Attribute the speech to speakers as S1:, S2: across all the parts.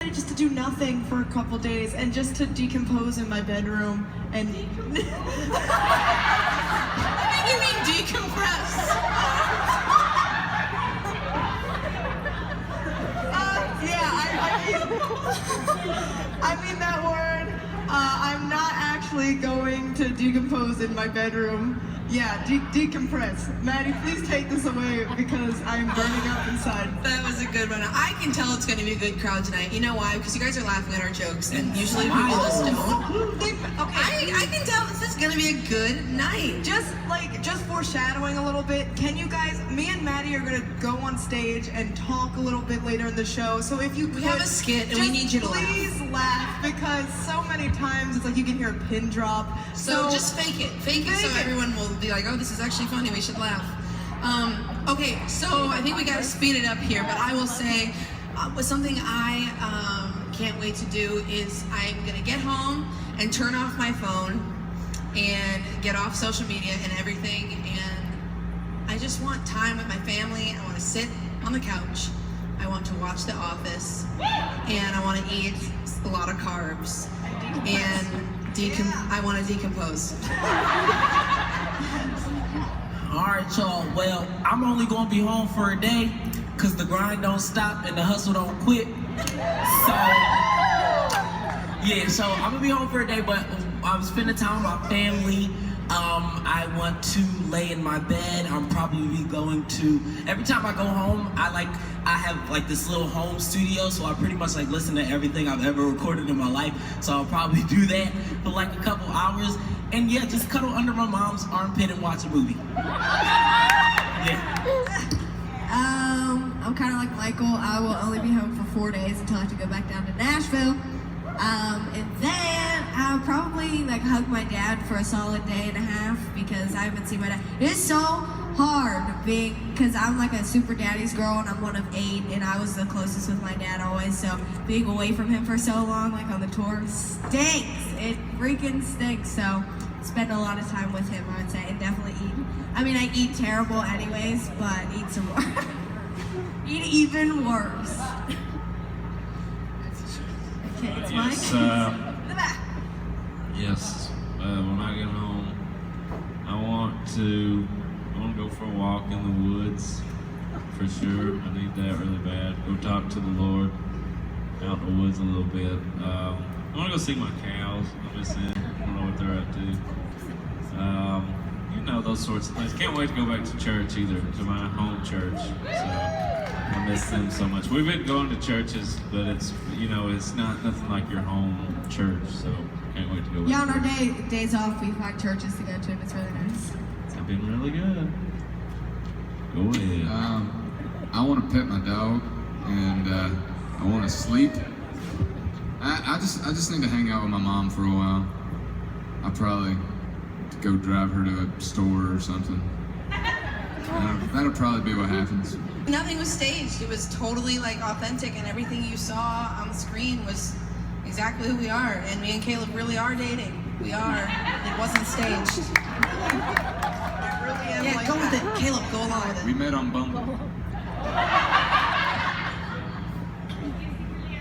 S1: just to do nothing for a couple days and just to decompose in my bedroom and
S2: I think you mean decompress.
S1: I mean that word. I'm not actually going to decompose in my bedroom. Yeah, decompress. Maddie, please take this away because I'm burning up inside.
S2: That was a good one. I can tell it's going to be a good crowd tonight. You know why? Because you guys are laughing at our jokes, and usually people just don't.
S1: Okay.
S2: I can tell this is going to be a good night.
S1: Just foreshadowing a little bit, can you guys, me and Maddie are going to go on stage and talk a little bit later in the show, so if you could,
S2: we have a skit and we need you to
S1: please laugh, because so many times it's like you can hear a pin drop.
S2: So just fake it so everyone will be like, oh, this is actually funny, we should laugh. Okay, so I think we got to speed it up here, but I will say something I can't wait to do is I'm going to get home and turn off my phone and get off social media and everything, and I just want time with my family. I want to sit on the couch, I want to watch The Office, and I want to eat a lot of carbs, and I want to decompose.
S3: Alright y'all, well, I'm only gonna be home for a day because the grind don't stop and the hustle don't quit. So I'm gonna be home for a day, but I'm spending time with my family. I want to lay in my bed. I'm probably going to, every time I go home, I have like this little home studio, so I pretty much like listen to everything I've ever recorded in my life. So I'll probably do that for like a couple hours. And yeah, just cuddle under my mom's armpit and watch a movie. Yeah.
S4: I'm kind of like Michael. I will only be home for 4 days until I have to go back down to Nashville. And then I'll probably like hug my dad for a solid day and a half because I haven't seen my dad. It is so hard because I'm like a super daddy's girl and I'm one of 8 and I was the closest with my dad always. So being away from him for so long, like on the tour, stinks. It freaking stinks. So spend a lot of time with him, I would say, and definitely eat. I mean, I eat terrible anyways, but eat some more. Eat even worse. Okay, it's
S5: Yes,
S4: in the back.
S5: yes. When I get home, I want to go for a walk in the woods, for sure. I need that really bad. Go talk to the Lord out in the woods a little bit. I want to go see my cows. I miss them. I don't know what they're up to. You know, those sorts of things. Can't wait to go back to church either, to my home church. So I miss them so much. We've been going to churches, but it's, you know, it's nothing like your home church. So can't wait to go back.
S4: Yeah, on our days off, we find churches to go to, and it's really nice.
S5: It's been really good. Go ahead.
S6: I want to pet my dog, and I want to sleep. I just need to hang out with my mom for a while. I'll probably go drive her to a store or something. That'll probably be what happens.
S2: Nothing was staged. It was totally like authentic, and everything you saw on the screen was exactly who we are. And me and Caleb really are dating. We are. It wasn't staged. Yeah, go with it. Caleb, go along with it.
S6: We met on Bumble.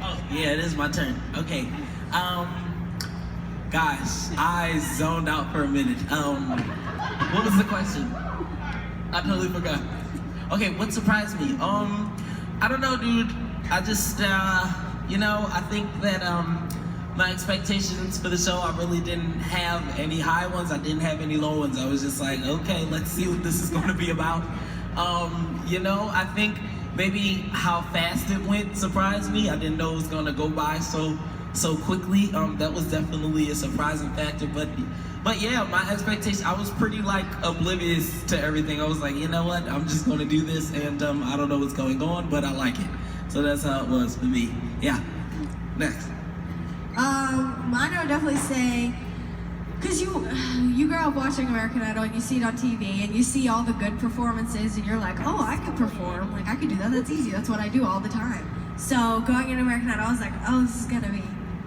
S3: Oh, yeah, it is my turn. Okay. Guys, I zoned out for a minute. What was the question? I totally forgot. Okay, what surprised me? I don't know, dude. I just, you know, I think that, my expectations for the show, I really didn't have any high ones. I didn't have any low ones. I was just like, okay, let's see what this is going to be about. You know, I think maybe how fast it went surprised me. I didn't know it was going to go by so quickly. That was definitely a surprising factor. But yeah, my expectations, I was pretty like oblivious to everything. I was like, you know what? I'm just going to do this, and I don't know what's going on, but I like it. So that's how it was for me. Yeah. Next.
S4: Mine I would definitely say, because you grow up watching American Idol and you see it on TV and you see all the good performances and you're like, oh, I could perform, like I could do that, that's easy, that's what I do all the time. So going into American Idol, I was like, oh, this is gonna be,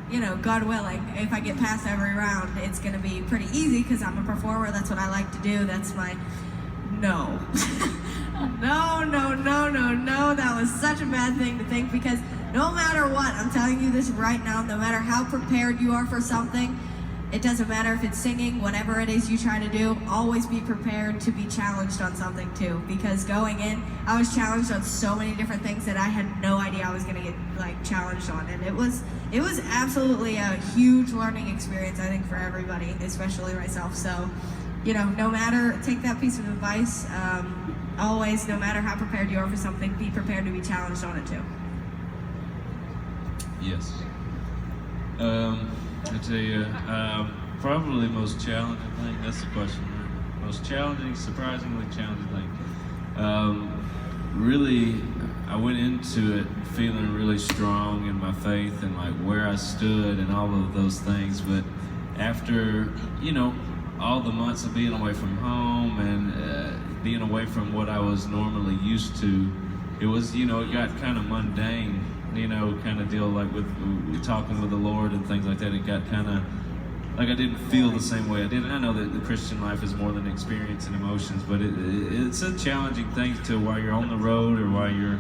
S4: you know, God willing, if I get past every round, it's gonna be pretty easy because I'm a performer, that's what I like to do, that's my, no, that was such a bad thing to think because no matter what, I'm telling you this right now, no matter how prepared you are for something, it doesn't matter if it's singing, whatever it is you try to do, always be prepared to be challenged on something too. Because going in, I was challenged on so many different things that I had no idea I was gonna get like challenged on. And it was absolutely a huge learning experience, I think, for everybody, especially myself. So, you know, no matter, take that piece of advice, always, no matter how prepared you are for something, be prepared to be challenged on it too.
S5: Yes. I tell you, probably the most challenging thing, that's the question, right? Most challenging, surprisingly challenging thing. Really, I went into it feeling really strong in my faith and like where I stood and all of those things. But after, you know, all the months of being away from home and being away from what I was normally used to, it was, you know, it got kind of mundane, you know, kind of deal like with talking with the Lord and things like that. It got kind of like I didn't feel the same way I did. And I know that the Christian life is more than experience and emotions, but it's a challenging thing to while you're on the road or while you're,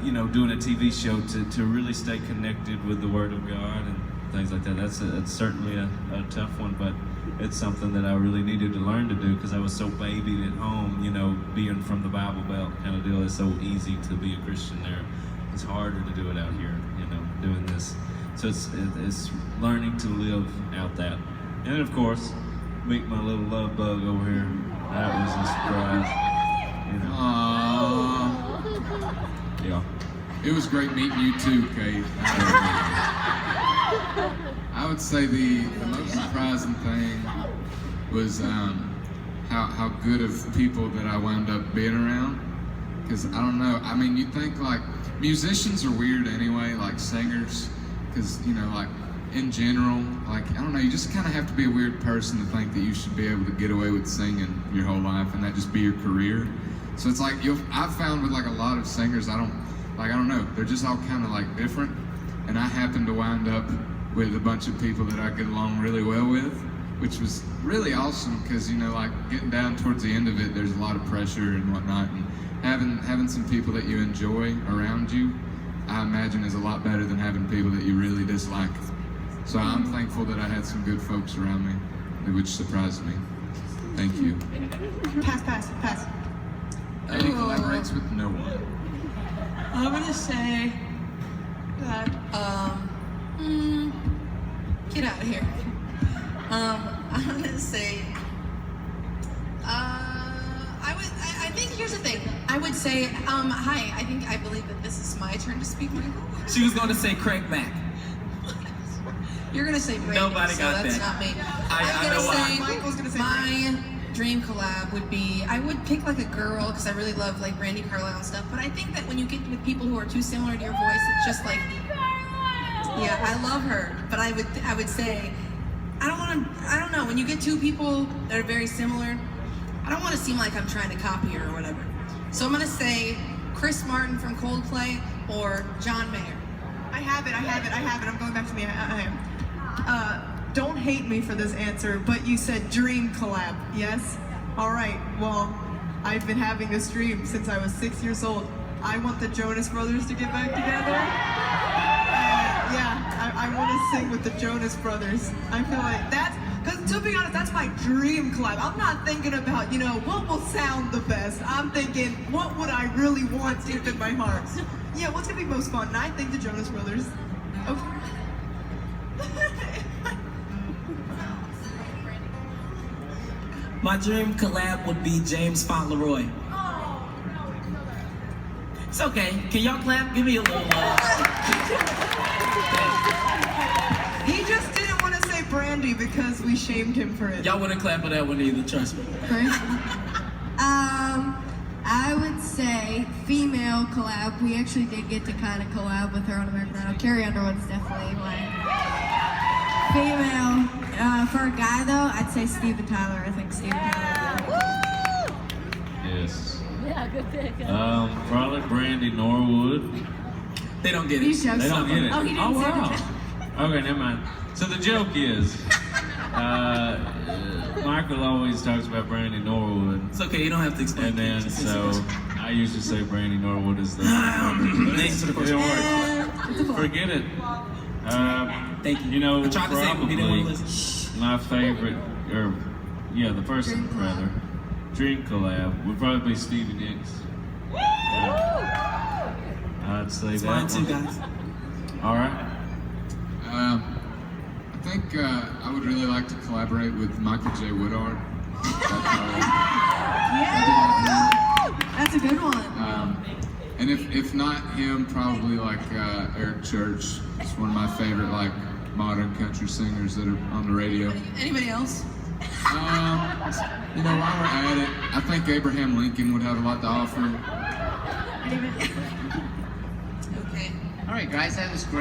S5: you know, doing a TV show to really stay connected with the Word of God and things like that. That's certainly a tough one, but it's something that I really needed to learn to do because I was so babied at home, you know, being from the Bible Belt kind of deal. It's so easy to be a Christian there. It's harder to do it out here, you know, doing this. So it's learning to live out that. And then, of course, meet my little love bug over here. That was a surprise. You know.
S6: Aww.
S5: Yeah.
S6: It was great meeting you too, Kate. I would say the most surprising thing was how good of people that I wound up being around. Because I don't know, I mean, you think like musicians are weird anyway, like singers, because, you know, like in general, like, I don't know, you just kind of have to be a weird person to think that you should be able to get away with singing your whole life and that just be your career. So it's like, I've found with like a lot of singers, I don't know, they're just all kind of like different. And I happened to wind up with a bunch of people that I get along really well with, which was really awesome because, you know, like getting down towards the end of it, there's a lot of pressure and whatnot. And having some people that you enjoy around you, I imagine is a lot better than having people that you really dislike. So I'm thankful that I had some good folks around me, which surprised me. Thank you.
S1: Pass.
S6: Eddie collaborates with no one.
S2: I'm gonna say that, get out of here. I'm gonna say, I think here's the thing. I would say, hi, I believe that this is my turn to speak, Michael.
S3: She was going to say Craig Mack.
S2: You're gonna say Brandon,
S3: Nobody
S2: so
S3: got
S2: that's
S3: that.
S2: not me.
S3: I
S2: I'm
S3: know
S2: gonna
S3: why.
S2: say
S1: Michael's gonna say
S2: my dream collab would be, I would pick like a girl because I really love like Brandy Carlisle and stuff, but I think that when you get with people who are too similar to your voice, it's just like, yeah, I love her, but I would say, I don't know, when you get two people that are very similar, I don't want to seem like I'm trying to copy her or whatever. So I'm gonna say Chris Martin from Coldplay or John Mayer.
S1: I have it. I'm going back to me. I am. Don't hate me for this answer, but you said dream collab, yes? All right, well, I've been having this dream since I was 6 years old. I want the Jonas Brothers to get back together. I want to sing with the Jonas Brothers. I feel like that's, because to be honest, that's my dream collab. I'm not thinking about, you know, what will sound the best. I'm thinking, what would I really want deep in my heart? Yeah, what's gonna be most fun? And I think the Jonas Brothers. Okay.
S3: My dream collab would be James Fauntleroy. It's okay. Can y'all clap? Give me a little
S1: He just didn't want to say Brandy because we shamed him for it.
S3: Y'all wouldn't clap for that one either, trust me.
S4: I would say female collab. We actually did get to kind of collab with her on American Idol. Carrie Underwood's definitely my female. For a guy though, I'd say Steven Tyler. I think Steven Tyler.
S5: Yes. Yeah, good pick. Probably Brandy Norwood.
S3: They don't get it.
S4: These jokes.
S5: They don't get it.
S4: Oh, he didn't say
S5: wow.
S4: that.
S5: Okay, never mind. So the joke is, Michael always talks about Brandy Norwood.
S3: It's okay, you don't have to explain.
S5: And then, so I usually say Brandy Norwood is the
S3: Thanks for the question.
S5: It works. Forget it.
S3: Thank you.
S5: You know,
S3: I tried to say it, but he didn't want to
S5: probably
S3: listen.
S5: my favorite, or yeah, the person
S4: Dream collab.
S5: rather, dream collab would probably be Stevie Nicks. Yeah. I'd say
S3: It's
S5: that
S3: mine too,
S5: one.
S3: guys.
S5: All right.
S6: I think I would really like to collaborate with Michael J. Woodard.
S4: That's a good one.
S6: And if not him, probably like Eric Church. It's one of my favorite like modern country singers that are on the radio.
S2: Anybody else?
S6: You know, while we're at it, I think Abraham Lincoln would have a lot to offer.
S2: Okay.
S7: All right, guys, that was great.